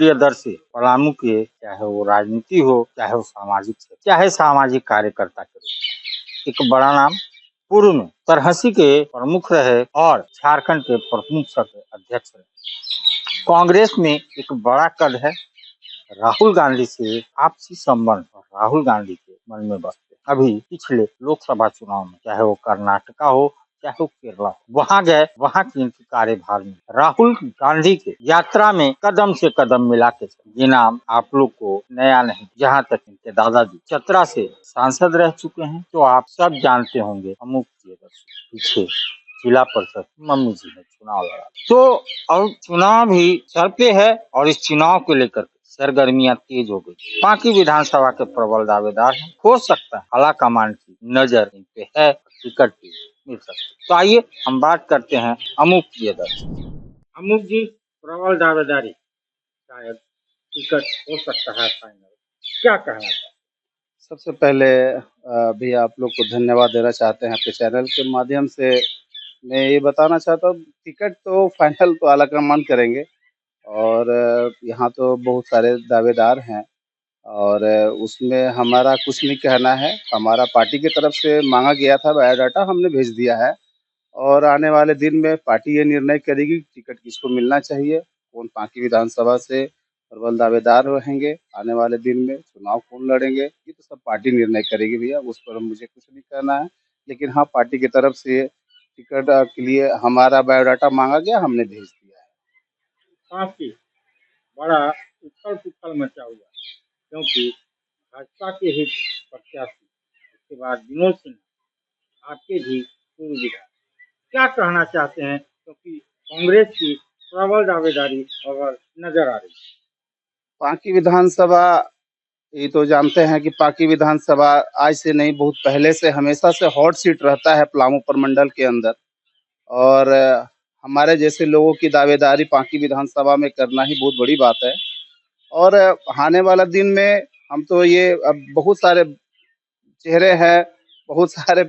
प्रियदर्शी पलामू के, चाहे वो राजनीति हो, चाहे वो सामाजिक क्षेत्र, चाहे सामाजिक कार्यकर्ता के रूप में एक बड़ा नाम। पूर्व में तरहसी के प्रमुख रहे और झारखंड के प्रमुख सभा अध्यक्ष रहे। कांग्रेस में एक बड़ा कद है। राहुल गांधी से आपसी संबंध और राहुल गांधी के मन में बसते। अभी पिछले लोकसभा चुनाव में, चाहे वो कर्नाटका हो, चाहे वो केरला हो, वहां गए, वहां की इनकी कार्यभार में राहुल गांधी के यात्रा में कदम से कदम मिला के चले। ये नाम आप लोग को नया नहीं, जहां तक इनके दादाजी चतरा से सांसद रह चुके हैं, तो आप सब जानते होंगे। अमुक पीछे जिला परिषद मम्मी जी ने चुनाव लड़ा, तो अब चुनाव भी सर पे है और इस चुनाव को लेकर सरगर्मियां तेज हो गई। बाकी विधानसभा के प्रबल दावेदार हैं। हो सकता है आला कमान की नजर इन पे है, टिकट भी मिल सकती है। तो आइए हम बात करते हैं अमुक प्रियदर्शी। अमुक जी, प्रबल दावेदारी, शायद टिकट हो सकता है फाइनल, क्या कहना है? सबसे पहले भी आप लोग को धन्यवाद देना चाहते हैं आपके चैनल के माध्यम से। मैं ये बताना चाहता हूँ, टिकट तो फाइनल तो आलाकमान करेंगे और यहाँ तो बहुत सारे दावेदार हैं और उसमें हमारा कुछ नहीं कहना है। हमारा पार्टी की तरफ से मांगा गया था बायोडाटा, हमने भेज दिया है और आने वाले दिन में पार्टी ये निर्णय करेगी टिकट किसको मिलना चाहिए, कौन बाकी विधानसभा से प्रबल दावेदार रहेंगे, आने वाले दिन में चुनाव कौन लड़ेंगे, ये तो सब पार्टी निर्णय करेगी भैया, उस पर मुझे कुछ नहीं कहना है। लेकिन हाँ, पार्टी की तरफ से टिकट के लिए हमारा बायोडाटा मांगा गया, हमने भेज दिया है। काफी बड़ा उथल पुथल मचा हुआ, क्योंकि भाजपा के ही प्रत्याशी, उसके बाद विनोद सिंह, आपके भी पूर्व विधायक, क्या कहना चाहते हैं? क्योंकि कांग्रेस की प्रबल दावेदारी और नजर आ रही है। पांकी विधानसभा, ये तो जानते हैं कि पांकी विधानसभा आज से नहीं, बहुत पहले से हमेशा से हॉट सीट रहता है पलामू प्रमंडल के अंदर और हमारे जैसे लोगों की दावेदारी पांकी विधानसभा में करना ही बहुत बड़ी बात है। और आने वाला दिन में हम तो ये अब बहुत सारे चेहरे हैं, बहुत सारे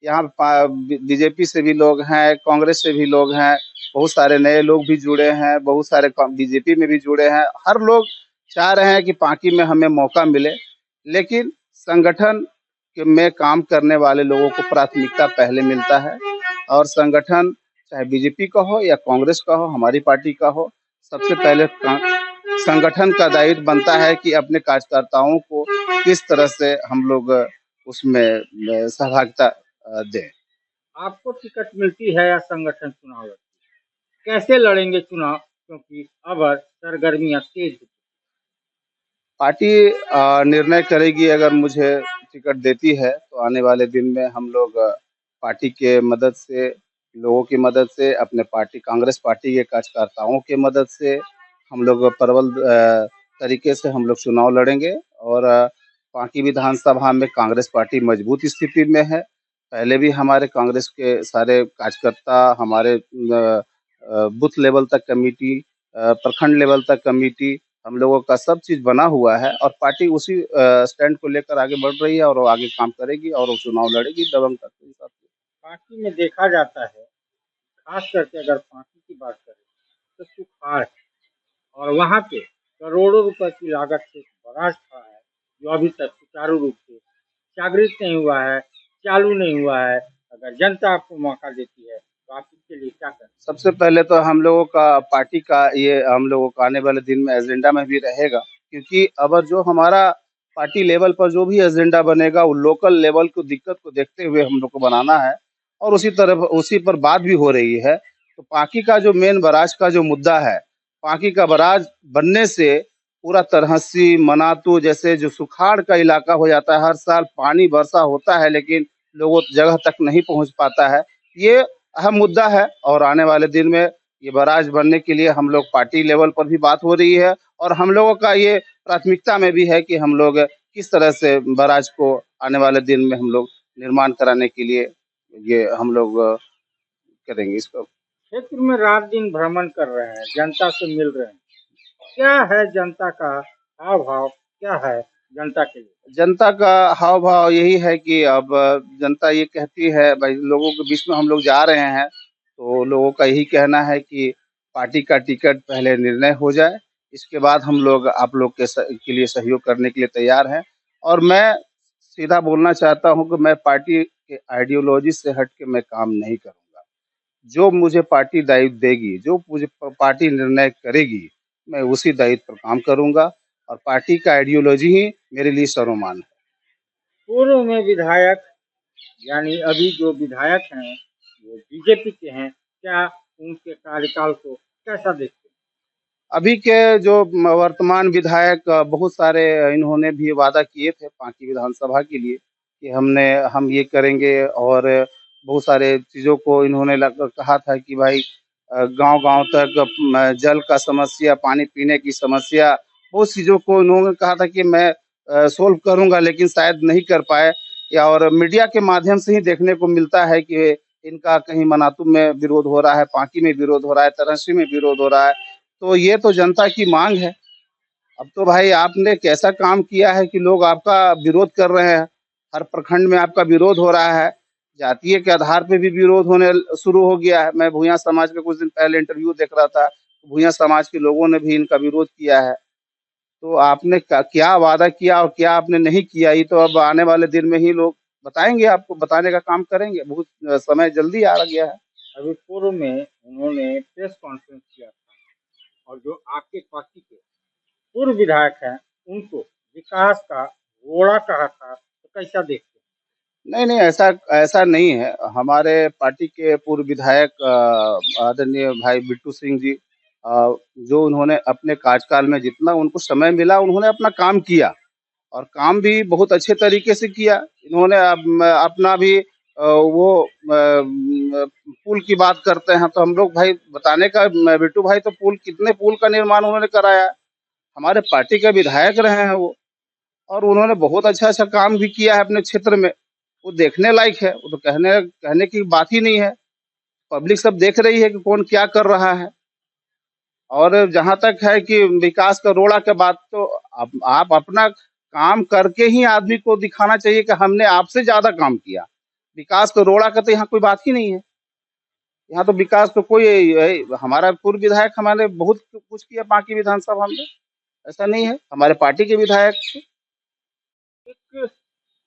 यहाँ बीजेपी से भी लोग हैं, कांग्रेस से भी लोग हैं, बहुत सारे नए लोग भी जुड़े हैं, बहुत सारे बीजेपी में भी जुड़े हैं। हर लोग चाह रहे हैं कि पांकी में हमें मौका मिले, लेकिन संगठन में काम करने वाले लोगों को प्राथमिकता पहले मिलता है और संगठन चाहे बीजेपी का हो या कांग्रेस का हो, हमारी पार्टी का हो, सबसे पहले संगठन का दायित्व बनता है कि अपने कार्यकर्ताओं को किस तरह से हम लोग उसमें सहभागिता दें। आपको टिकट मिलती है या संगठन चुनाव लड़ती है? कैसे लड़ेंगे चुनाव, क्योंकि अब सरगर्मियां तेज? पार्टी निर्णय करेगी, अगर मुझे टिकट देती है तो आने वाले दिन में हम लोग पार्टी के मदद से, लोगों की मदद से, अपने पार्टी कांग्रेस पार्टी के कार्यकर्ताओं के मदद से हम लोग प्रबल तरीके से हम लोग चुनाव लड़ेंगे और पांकी विधानसभा में कांग्रेस पार्टी मजबूत स्थिति में है। पहले भी हमारे कांग्रेस के सारे कार्यकर्ता, हमारे बूथ लेवल तक कमेटी, प्रखंड लेवल तक कमेटी, हम लोगों का सब चीज बना हुआ है और पार्टी उसी स्टैंड को लेकर आगे बढ़ रही है और वो आगे काम करेगी और वो चुनाव लड़ेगी दबंग के हिसाब से। पार्टी में देखा जाता है, खास करके अगर पार्टी की बात करें तो सुखाड़ है और वहाँ पे करोड़ों रुपए की लागत से बराज खड़ा है, जो अभी तक सुचारू रूप से जागृत नहीं हुआ है, चालू नहीं हुआ है। अगर जनता आपको मौका देती है तो आप इसके लिए क्या करें? सबसे पहले तो हम लोगों का पार्टी का ये हम लोगों का आने वाले दिन में एजेंडा में भी रहेगा, क्योंकि अब जो हमारा पार्टी लेवल पर जो भी एजेंडा बनेगा वो लोकल लेवल को दिक्कत को देखते हुए हम लोग को बनाना है और उसी तरफ उसी पर बात भी हो रही है। तो पार्टी का जो मेन बराज का जो मुद्दा है, पार्टी का बराज बनने से पूरा तरहसी मनातू जैसे जो सुखाड़ का इलाका हो जाता है, हर साल पानी वर्षा होता है लेकिन लोगों जगह तक नहीं पहुंच पाता है, ये अहम मुद्दा है। और आने वाले दिन में ये बराज बनने के लिए हम लोग पार्टी लेवल पर भी बात हो रही है और हम लोगों का ये प्राथमिकता में भी है कि हम लोग किस तरह से बराज को आने वाले दिन में हम लोग निर्माण कराने के लिए ये हम लोग करेंगे इसको। क्षेत्र में रात दिन भ्रमण कर रहे हैं, जनता से मिल रहे हैं, क्या है जनता का हाव भाव, क्या है जनता के लिए? जनता का हाव भाव यही है कि अब जनता ये कहती है, भाई लोगों के बीच में हम लोग जा रहे हैं तो लोगों का यही कहना है कि पार्टी का टिकट पहले निर्णय हो जाए, इसके बाद हम लोग आप लोग के लिए सहयोग करने के लिए तैयार हैं। और मैं सीधा बोलना चाहता हूँ कि मैं पार्टी के आइडियोलॉजी से हट के मैं काम नहीं करूँगा। जो मुझे पार्टी दायित्व देगी, जो मुझे पार्टी निर्णय करेगी, मैं उसी दायित्व पर काम करूँगा और पार्टी का आइडियोलॉजी ही मेरे लिए सर्वमान्य है। पूर्व में विधायक यानी अभी जो विधायक हैं वो बीजेपी के हैं, क्या उनके कार्यकाल को कैसा देखते हैं? अभी के जो वर्तमान विधायक बहुत सारे इन्होंने भी वादा किए थे पांकी विधानसभा के लिए कि हम ये करेंगे और बहुत सारे चीज़ों को इन्होंने कहा था कि भाई गांव-गांव तक जल का समस्या, पानी पीने की समस्या, बहुत चीज़ों को इन्होंने कहा था कि मैं सोल्व करूँगा, लेकिन शायद नहीं कर पाए। या और मीडिया के माध्यम से ही देखने को मिलता है कि इनका कहीं मनातू में विरोध हो रहा है, पांकी में विरोध हो रहा है, तरहसी में विरोध हो रहा है। तो ये तो जनता की मांग है। अब तो भाई आपने कैसा काम किया है कि लोग आपका विरोध कर रहे हैं। हर प्रखंड में आपका विरोध हो रहा है। जातीय के आधार पे भी विरोध होने शुरू हो गया है। मैं भूंइया समाज का कुछ दिन पहले इंटरव्यू देख रहा था। भूंइया समाज के लोगों ने भी इनका विरोध किया है। तो आपने क्या वादा किया और क्या आपने नहीं किया, ये तो अब आने वाले दिन में ही लोग बताएँगे, आपको बताने का काम करेंगे। बहुत समय जल्दी आ गया है। अभी पूर्व में उन्होंने प्रेस कॉन्फ्रेंस किया था और जो आपके पार्टी के पूर्व विधायक हैं उनको विकास का घोड़ा कहा था, तो कैसा देखते हैं? नहीं, नहीं, ऐसा ऐसा नहीं है। हमारे पार्टी के पूर्व विधायक आदरणीय भाई बिट्टू सिंह जी, जो उन्होंने अपने कार्यकाल में जितना उनको समय मिला, उन्होंने अपना काम किया और काम भी बहुत अच्छे तरीके से किया। इन्होंने अपना भी वो पुल की बात करते हैं, तो हम लोग भाई बताने का बिट्टू भाई तो कितने पुल का निर्माण उन्होंने कराया है। हमारे पार्टी के विधायक रहे हैं वो। और उन्होंने बहुत अच्छा-अच्छा काम भी किया है अपने क्षेत्र में। वो देखने लायक है, वो तो कहने कहने की बात ही नहीं है। पब्लिक सब देख रही है कि कौन क्या कर रहा है। और जहाँ तक है कि विकास का रोड़ा के बात, तो आप अपना काम करके ही आदमी को दिखाना चाहिए कि हमने आपसे ज़्यादा काम किया। विकास का रोड़ा का तो यहाँ कोई बात ही नहीं है। यहाँ तो विकास तो हमारा पूर्व विधायक हमारे बहुत कुछ किया बाकी विधानसभा में, ऐसा नहीं है। हमारे पार्टी के विधायक थे। एक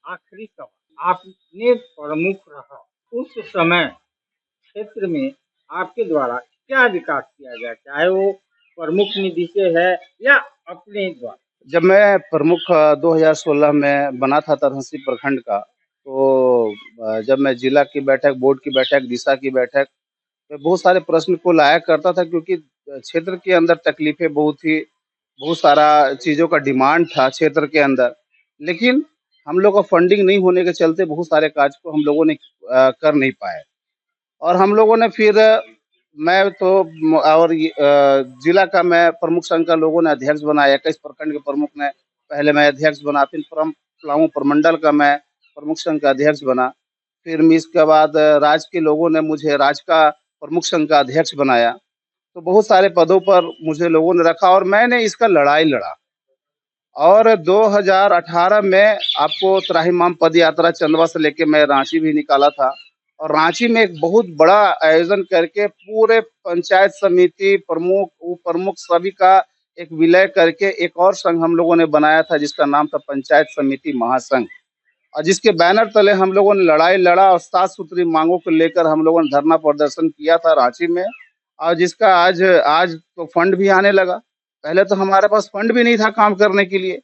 आखिरी सवाल, आपने प्रमुख रहा उस समय क्षेत्र में आपके द्वारा क्या विकास किया गया, चाहे वो प्रमुख निधि से है या अपने द्वारा? जब मैं प्रमुख 2016 में बना था तरहसी प्रखंड का, तो जब मैं जिला की बैठक, बोर्ड की बैठक, दिशा की बैठक में बहुत सारे प्रश्न को लाया करता था, क्योंकि क्षेत्र के अंदर तकलीफें बहुत थी, बहुत सारा चीज़ों का डिमांड था क्षेत्र के अंदर। लेकिन हम लोग का फंडिंग नहीं होने के चलते बहुत सारे कार्य को हम लोगों ने कर नहीं पाए। और हम लोगों ने फिर मैं तो और जिला का मैं प्रमुख संघ का लोगों ने अध्यक्ष बनाया, 21 प्रखंड के प्रमुख ने पहले मैं अध्यक्ष बना, फिर पलामू प्रमंडल का मैं प्रमुख संघ का अध्यक्ष बना। फिर इसके बाद राज्य के लोगों ने मुझे राज्य का प्रमुख संघ का अध्यक्ष बनाया। तो बहुत सारे पदों पर मुझे लोगों ने रखा और मैंने इसका लड़ाई लड़ा। और 2018 में आपको त्राहिमाम पद यात्रा चंदवा से लेके मैं रांची भी निकाला था। और रांची में एक बहुत बड़ा आयोजन करके पूरे पंचायत समिति प्रमुख, उप प्रमुख सभी का एक विलय करके एक और संघ हम लोगों ने बनाया था, जिसका नाम था पंचायत समिति महासंघ। और जिसके बैनर तले हम लोगों ने लड़ाई लड़ा और 7 सूत्री मांगों को लेकर हम लोगों ने धरना प्रदर्शन किया था रांची में। और जिसका आज आज तो फंड भी आने लगा। पहले तो हमारे पास फंड भी नहीं था काम करने के लिए।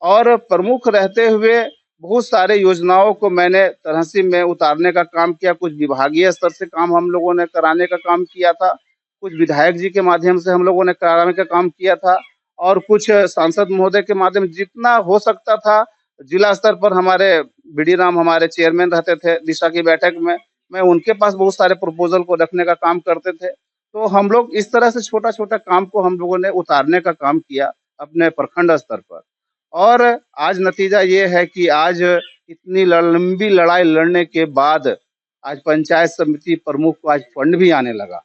और प्रमुख रहते हुए बहुत सारे योजनाओं को मैंने तहसील में उतारने का काम किया। कुछ विभागीय स्तर से काम हम लोगों ने कराने का काम किया था, कुछ विधायक जी के माध्यम से हम लोगों ने कराने का काम किया था, और कुछ सांसद महोदय के माध्यम से जितना हो सकता था। जिला स्तर पर हमारे बीडी राम हमारे चेयरमैन रहते थे दिशा की बैठक में, मैं उनके पास बहुत सारे प्रपोजल को रखने का काम करते थे। तो हम लोग इस तरह से छोटा-छोटा काम को हम लोगों ने उतारने का काम किया अपने प्रखंड स्तर पर। और आज नतीजा ये है कि आज इतनी लंबी लड़ाई लड़ने के बाद आज पंचायत समिति प्रमुख को आज फंड भी आने लगा।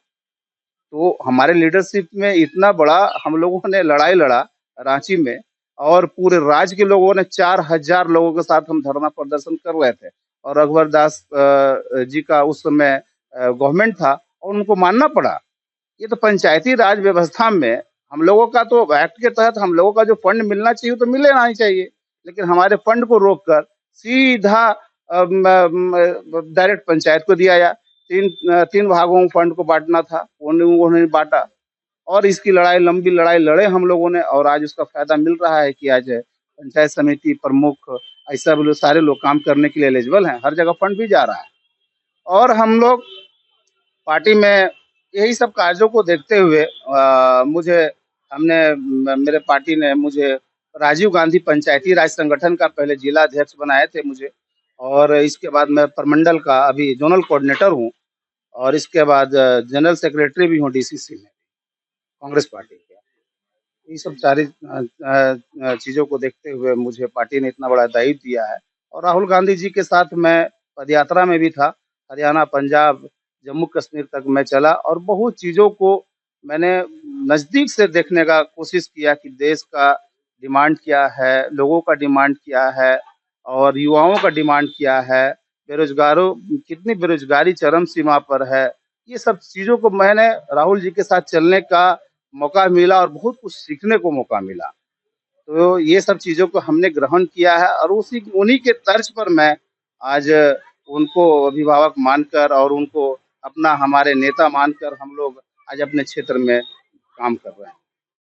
तो हमारे लीडरशिप में इतना बड़ा हम लोगों ने लड़ाई लड़ा रांची में, और पूरे राज्य के लोगों ने 4000 लोगों के साथ हम धरना प्रदर्शन कर रहे थे। और रघुवर दास जी का उस समय गवर्नमेंट था और उनको मानना पड़ा। ये तो पंचायती राज व्यवस्था में हम लोगों का तो एक्ट के तहत हम लोगों का जो फंड मिलना चाहिए तो मिलना ही चाहिए, लेकिन हमारे फंड को रोककर सीधा डायरेक्ट पंचायत को दिया गया। 3 भागों में फंड को बाँटना था, उन्होंने बाँटा और इसकी लंबी लड़ाई लड़े हम लोगों ने और आज उसका फ़ायदा मिल रहा है कि आज पंचायत समिति प्रमुख ऐसा बोलो सारे लोग काम करने के लिए एलिजिबल हैं, हर जगह फंड भी जा रहा है। और हम लोग पार्टी में यही सब कार्यों को देखते हुए मुझे मेरे पार्टी ने मुझे राजीव गांधी पंचायती राज संगठन का पहले जिला अध्यक्ष बनाए थे मुझे, और इसके बाद मैं प्रमंडल का अभी जोनल कोऑर्डिनेटर हूँ और इसके बाद जनरल सेक्रेटरी भी हूँ डीसीसी में, कांग्रेस पार्टी के। ये सब सारी चीज़ों को देखते हुए मुझे पार्टी ने इतना बड़ा दायित्व दिया है और राहुल गांधी जी के साथ मैं पदयात्रा में भी था। हरियाणा, पंजाब, जम्मू कश्मीर तक मैं चला और बहुत चीज़ों को मैंने नज़दीक से देखने का कोशिश किया कि देश का डिमांड क्या है, लोगों का डिमांड क्या है और युवाओं का डिमांड क्या है, बेरोज़गारों कितनी बेरोज़गारी चरम सीमा पर है। ये सब चीज़ों को मैंने राहुल जी के साथ चलने का मौका मिला और बहुत कुछ सीखने को मौका मिला। तो ये सब चीज़ों को हमने ग्रहण किया है और उन्हीं के तर्ज पर मैं आज उनको अभिभावक मानकर और उनको अपना हमारे नेता मानकर हम लोग आज अपने क्षेत्र में काम कर रहे हैं।